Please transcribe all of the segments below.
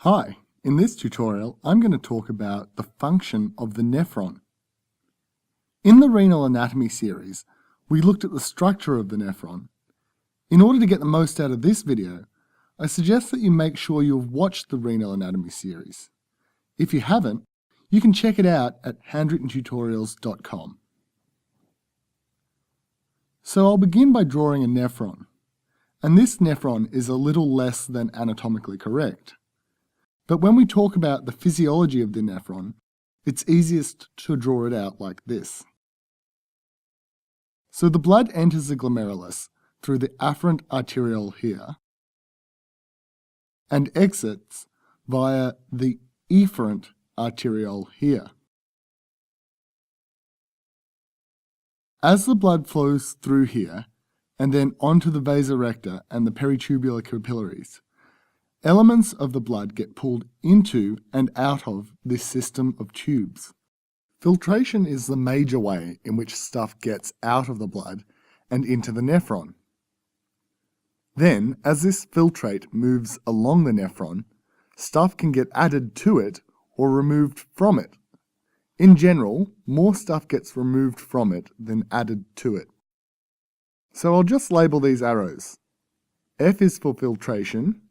Hi, in this tutorial I'm going to talk about the function of the nephron. In the renal anatomy series, we looked at the structure of the nephron. In order to get the most out of this video, I suggest that you make sure you have watched the renal anatomy series. If you haven't, you can check it out at handwrittentutorials.com. So I'll begin by drawing a nephron, and this nephron is a little less than anatomically correct. But when we talk about the physiology of the nephron, it's easiest to draw it out like this. So the blood enters the glomerulus through the afferent arteriole here and exits via the efferent arteriole here. As the blood flows through here and then onto the vasa recta and the peritubular capillaries, elements of the blood get pulled into and out of this system of tubes. Filtration is the major way in which stuff gets out of the blood and into the nephron. Then, as this filtrate moves along the nephron, stuff can get added to it or removed from it. In general, more stuff gets removed from it than added to it. So I'll just label these arrows. F is for filtration,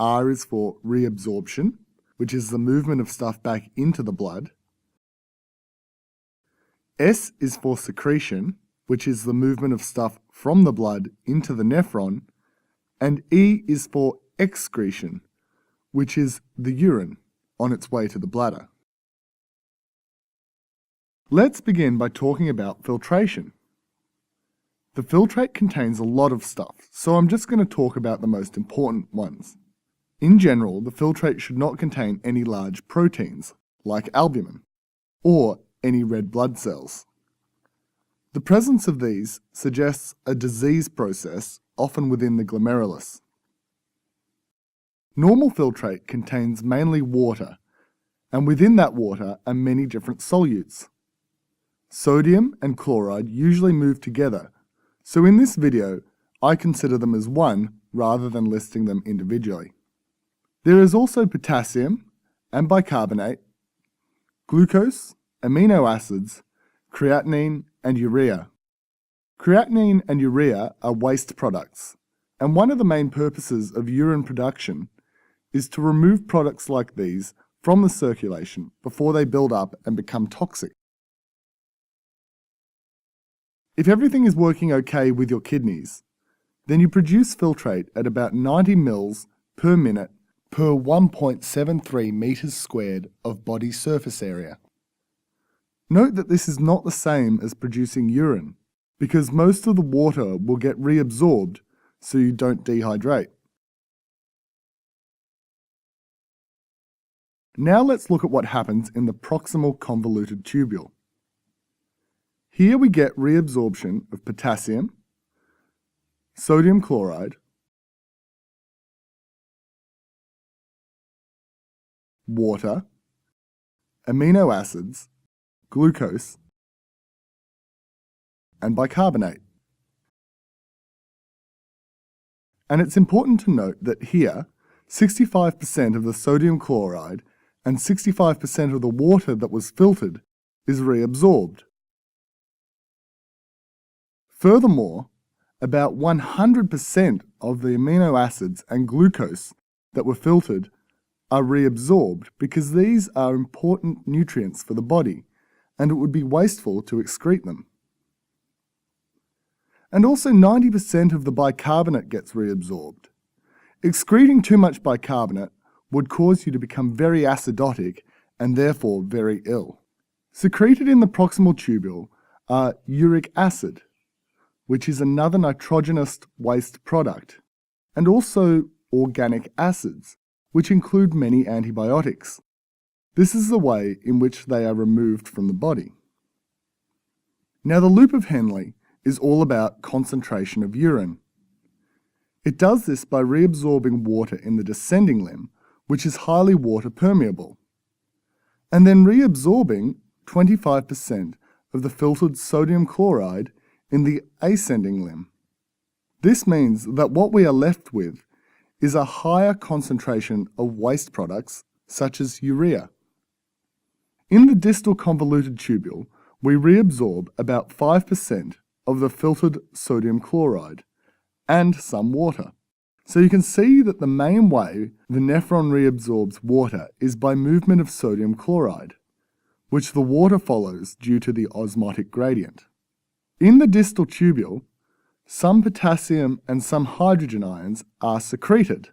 R is for reabsorption, which is the movement of stuff back into the blood. S is for secretion, which is the movement of stuff from the blood into the nephron. And E is for excretion, which is the urine on its way to the bladder. Let's begin by talking about filtration. The filtrate contains a lot of stuff, so I'm just going to talk about the most important ones. In general, the filtrate should not contain any large proteins, like albumin, or any red blood cells. The presence of these suggests a disease process, often within the glomerulus. Normal filtrate contains mainly water, and within that water are many different solutes. Sodium and chloride usually move together, so in this video, I consider them as one rather than listing them individually. There is also potassium and bicarbonate, glucose, amino acids, creatinine, and urea. Creatinine and urea are waste products, and one of the main purposes of urine production is to remove products like these from the circulation before they build up and become toxic. If everything is working okay with your kidneys, then you produce filtrate at about 90 mL per minute per 1.73 meters squared of body surface area. Note that this is not the same as producing urine, because most of the water will get reabsorbed so you don't dehydrate. Now let's look at what happens in the proximal convoluted tubule. Here we get reabsorption of potassium, sodium chloride, water, amino acids, glucose, and bicarbonate. And it's important to note that here, 65% of the sodium chloride and 65% of the water that was filtered is reabsorbed. Furthermore, about 100% of the amino acids and glucose that were filtered are reabsorbed because these are important nutrients for the body, and it would be wasteful to excrete them. And also 90% of the bicarbonate gets reabsorbed. Excreting too much bicarbonate would cause you to become very acidotic and therefore very ill. Secreted in the proximal tubule are uric acid, which is another nitrogenous waste product, and also organic acids, which include many antibiotics. This is the way in which they are removed from the body. Now the loop of Henle is all about concentration of urine. It does this by reabsorbing water in the descending limb, which is highly water permeable, and then reabsorbing 25% of the filtered sodium chloride in the ascending limb. This means that what we are left with is a higher concentration of waste products such as urea. In the distal convoluted tubule, we reabsorb about 5% of the filtered sodium chloride and some water. So you can see that the main way the nephron reabsorbs water is by movement of sodium chloride, which the water follows due to the osmotic gradient. In the distal tubule, some potassium and some hydrogen ions are secreted.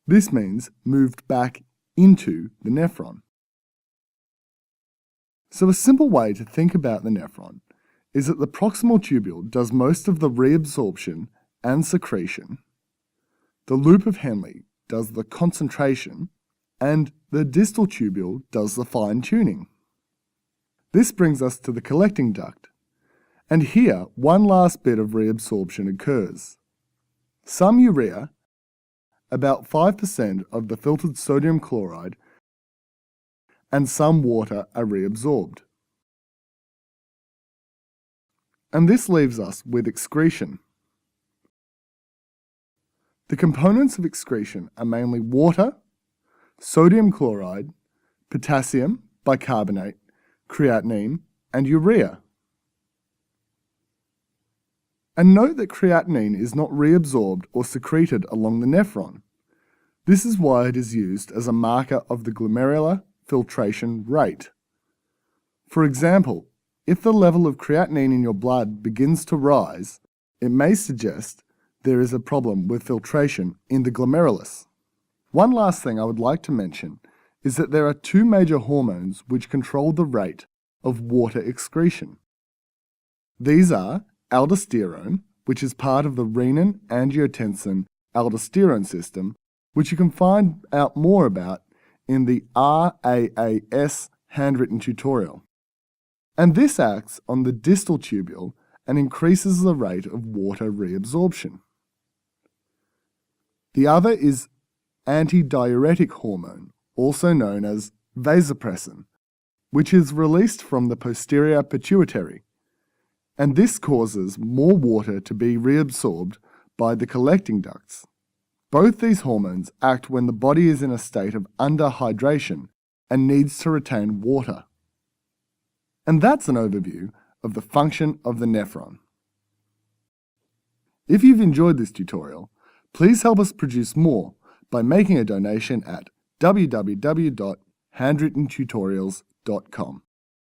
This means moved back into the nephron. So a simple way to think about the nephron is that the proximal tubule does most of the reabsorption and secretion, the loop of Henle does the concentration, and the distal tubule does the fine-tuning. This brings us to the collecting duct, and here one last bit of reabsorption occurs. Some urea, about 5% of the filtered sodium chloride, and some water are reabsorbed. And this leaves us with excretion. The components of excretion are mainly water, sodium chloride, potassium, bicarbonate, creatinine, and urea. And note that creatinine is not reabsorbed or secreted along the nephron. This is why it is used as a marker of the glomerular filtration rate. For example, if the level of creatinine in your blood begins to rise, it may suggest there is a problem with filtration in the glomerulus. One last thing I would like to mention is that there are two major hormones which control the rate of water excretion. These are aldosterone, which is part of the renin-angiotensin-aldosterone system, which you can find out more about in the RAAS handwritten tutorial. And this acts on the distal tubule and increases the rate of water reabsorption. The other is antidiuretic hormone, also known as vasopressin, which is released from the posterior pituitary, and this causes more water to be reabsorbed by the collecting ducts. Both these hormones act when the body is in a state of underhydration and needs to retain water. And that's an overview of the function of the nephron. If you've enjoyed this tutorial, please help us produce more by making a donation at www.handwrittentutorials.com.